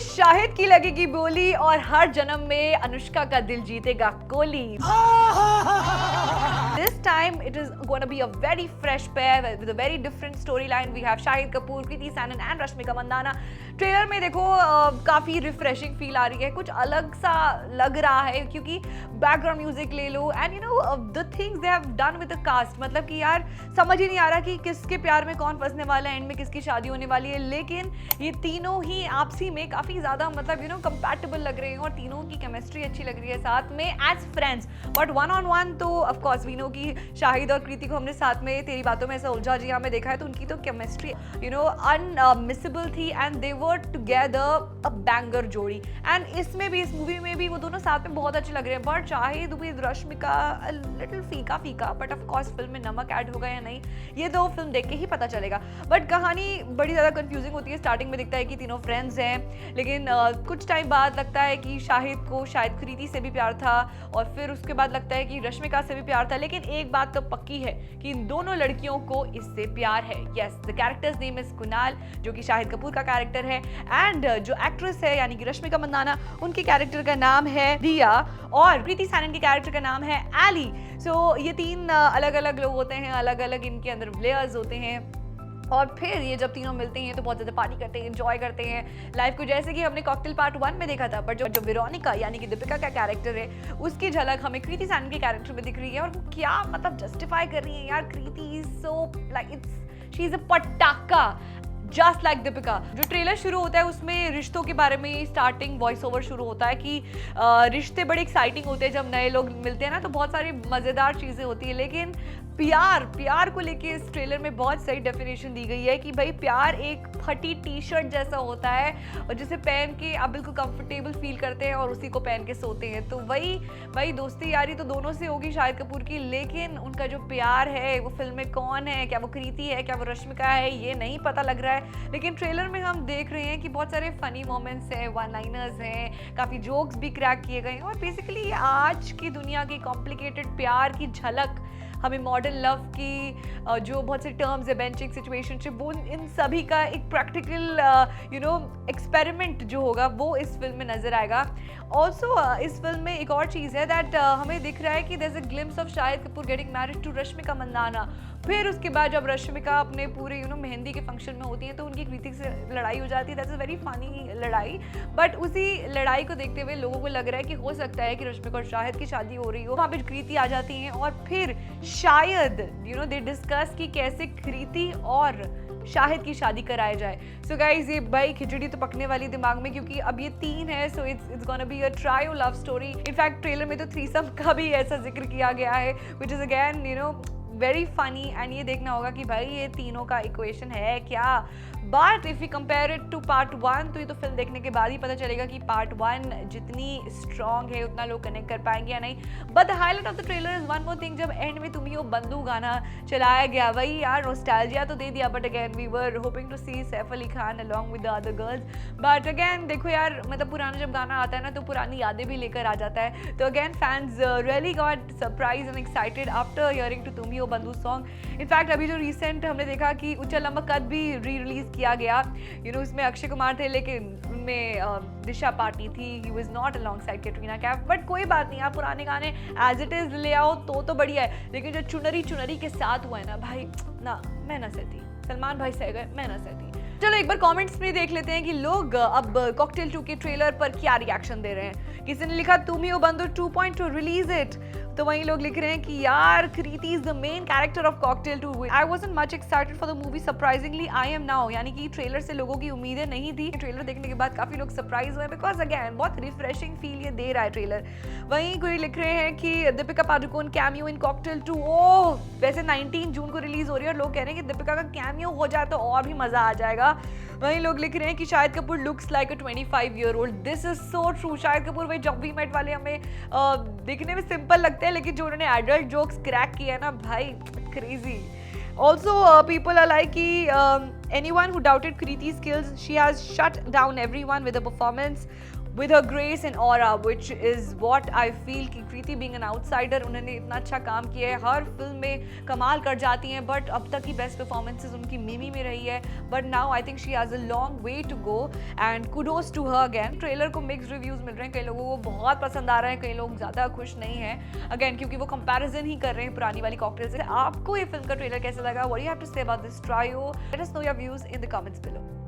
शाहिद की लगेगी बोली और हर जन्म में अनुष्का का दिल जीतेगा Kohli. This time it is going to be a very fresh pair with a very different storyline. We have Shahid Kapoor, Kriti Sanon and Rashmika Mandanna. Trailer में देखो काफ़ी रिफ्रेशिंग फील आ रही है, कुछ अलग सा लग रहा है क्योंकि बैकग्राउंड म्यूजिक ले लो and you know the things they have done with the cast. मतलब कि यार समझ ही नहीं आ रहा कि किसके प्यार में कौन फंसने वाला है, एंड में किसकी शादी होने वाली है, लेकिन ये तीनों ही आपसी में काफ़ी ज़्यादा मतलब यू नो कंपैटिबल लग रहे हैं और तीनों की केमिस्ट्री अच्छी लग रही है साथ में as friends. But one on one तो ऑफकोर्स वी नो कि शाहिद और कृति को हमने साथ में तेरी बातों में ऐसा उलझा जिया में देखा है, तो उनकी तो केमिस्ट्री यू नो अनमिसेबल थी and they were together a banger जोड़ी। एंड इसमें भी, इस मूवी में भी वो दोनों साथ में बहुत अच्छे लग रहे हैं। But Shahid with Rashmika little फीका फीका, बट ऑफ कोर्स फिल्म में नमक ऐड होगा या नहीं ये तो फिल्म देख के ही पता चलेगा। बट कहानी बड़ी ज़्यादा कंफ्यूजिंग होती है। स्टार्टिंग में दिखता है कि तीनों फ्रेंड्स हैं, लेकिन कुछ टाइम बाद लगता है कि शाहिद को शायद कृति से भी प्यार था और फिर उसके बाद लगता है कि रश्मिका से भी प्यार था। लेकिन एक बात तो पक्की है कि इन दोनों लड़कियों को इससे प्यार है। Yes, the characters name is Kunal जो कि शाहिद कपूर का कैरेक्टर है, एंड जो एक्ट्रेस है यानी कि रश्मिका मंदाना उनके कैरेक्टर का नाम है रिया और कृति सैनन के कैरेक्टर का नाम है एली। सो ये तीन अलग अलग लोग होते हैं, अलग अलग इनके अंदर लेयर्स होते हैं और फिर ये जब तीनों मिलते हैं तो बहुत ज़्यादा पार्टी करते हैं, एंजॉय करते हैं लाइफ को, जैसे कि हमने कॉकटेल पार्ट 1 में देखा था। बट जो वेरोनिका यानी कि दीपिका का कैरेक्टर है उसकी झलक हमें कृति सैनन के कैरेक्टर में दिख रही है। और वो क्या मतलब जस्टिफाई कर रही है यार, Kriti is so like she is a पटाखा जस्ट लाइक दीपिका। जो ट्रेलर शुरू होता है उसमें रिश्तों के बारे में स्टार्टिंग वॉइस ओवर शुरू होता है कि रिश्ते बड़े एक्साइटिंग होते हैं जब नए लोग मिलते हैं ना, तो बहुत सारी मज़ेदार चीज़ें होती है। लेकिन प्यार को लेके इस ट्रेलर में बहुत सही डेफिनेशन दी गई है कि भाई प्यार एक फटी टी शर्ट जैसा होता है और जिसे पहन के आप बिल्कुल कंफर्टेबल फील करते हैं और उसी को पहन के सोते हैं। तो वही दोस्ती यारी तो दोनों से होगी शाहिद कपूर की, लेकिन उनका जो प्यार है वो फिल्म में कौन है, क्या वो कृति है, क्या वो रश्मिका है, ये नहीं पता लग रहा है। लेकिन ट्रेलर में हम देख रहे हैं कि बहुत सारे फनी मोमेंट्स हैं, वन लाइनर्स हैं, काफ़ी जोक्स भी क्रैक किए गए हैं और बेसिकली आज की दुनिया की कॉम्प्लिकेटेड प्यार की झलक हमें मॉडर्न लव की जो बहुत से टर्म्स है, बेंचिंग सिचुएशनशिप, वो इन सभी का एक प्रैक्टिकल यू नो एक्सपेरिमेंट जो होगा वो इस फिल्म में नजर आएगा। ऑल्सो इस फिल्म में एक और चीज़ है दैट हमें दिख रहा है कि there is a glimpse of Shahid Kapoor getting married to Rashmika Mandanna. फिर उसके बाद जब रश्मिका अपने पूरे यू नो मेहंदी के फंक्शन में होती है तो उनकी कृति से लड़ाई हो जाती है। दैट्स अ वेरी फनी लड़ाई, बट उसी लड़ाई को देखते हुए लोगों को लग रहा है कि हो सकता है कि रश्मिका और शाहिद की शादी हो रही हो। वहाँ पे कृति आ जाती हैं और फिर शायद यू नो दे डिस्कस कि कैसे कृति और शाहिद की शादी कराई जाए। सो गाइज ये भाई खिचड़ी तो पकने वाली दिमाग में, क्योंकि अब ये तीन है, so it's gonna be a trio love story. In fact trailer में तो थ्रीसम का भी ऐसा जिक्र किया गया है which is again you know very funny. And ये देखना होगा कि भाई ये तीनों का इक्वेशन है क्या। But if you compare it to part 1 तो ये तो फिल्म देखने के बाद ही पता चलेगा कि पार्ट 1 जितनी स्ट्रॉन्ग है उतना लोग कनेक्ट कर पाएंगे या नहीं। But the highlight of the trailer is one more thing, जब एंड में तुम्हें वो बंदू गाना चलाया गया, वही यार नॉस्टैल्जिया तो दे दिया। But again we were hoping to see Saif Ali Khan along with the other girls. But again देखो यार, मतलब पुराना जब गाना आता है ना तो पुरानी यादें भी लेकर आ जाता है। तो again fans really got surprise and excited after hearing to तुम्हें वो बंदू सॉन्ग। इनफैक्ट अभी जो रिसेंट हमने देखा कि उच्चल लंबा कद भी री रिलीज किया गया, यू नो उसमें अक्षय कुमार थे लेकिन उनमें दिशा पाटनी थी, he was not alongside Katrina Kaif. But कोई बात नहीं, आप पुराने गाने एज इट इज ले आओ तो बढ़िया है। लेकिन जो चुनरी के साथ हुआ है ना भाई, ना मैं ना सहती, सलमान भाई सह गए, मैं ना सहती। चलो एक बार कमेंट्स में देख लेते हैं कि लोग अब कॉकटेल 2 के ट्रेलर पर क्या रिएक्शन दे रहे हैं। किसी ने लिखा तुम ही हो बंदो 2.2 रिलीज इट, तो वहीं लोग लिख रहे हैं कि यार Kriti is the main character of Cocktail 2। I wasn't much excited for the movie, surprisingly I am now. यानी कि ट्रेलर से लोगों की उम्मीदें नहीं थी, ट्रेलर देखने के बाद काफी लोग सरप्राइज हुए बिकॉज अगेन बहुत रिफ्रेशिंग फील ये दे रहा है ट्रेलर। वहीं कोई लिख रहे हैं कि दीपिका पादुकोण कैमियो इन कॉकटेल 2। ओह वैसे 19 जून को रिलीज हो रही है और लोग कह रहे हैं कि दीपिका का कैमियो हो जाए तो और भी मजा आ जाएगा। वहीं लोग लिख रहे हैं कि Shahid Kapoor looks like a 25-year-old। This is so true. Shahid Kapoor भाई जब वी मेट वाले हमें दिखने में सिंपल लगते हैं, लेकिन जो उन्होंने एडल्ट जोक्स क्रैक किया है ना भाई, crazy. Also, people are like, anyone who doubted Kriti's skills, she has shut down everyone with a performance with her grace and aura, which is what I feel कि कृति being an outsider उन्होंने इतना अच्छा काम किया है, हर film में कमाल कर जाती हैं, बट अब तक की बेस्ट परफॉर्मेंसेज उनकी मिमी में रही है, but now I think she has a long way to go and kudos to her again. Trailer को मिक्स्ड रिव्यूज़ मिल रहे हैं, कई लोगों को बहुत पसंद आ रहा है, कई लोग ज़्यादा खुश नहीं हैं अगेन, क्योंकि वो कंपैरिजन ही कर रहे हैं पुरानी वाली कॉकटेल से। आपको ये फिल्म का ट्रेलर कैसे लगा? What do you have to say about this trio? Let us know your views in the comments below.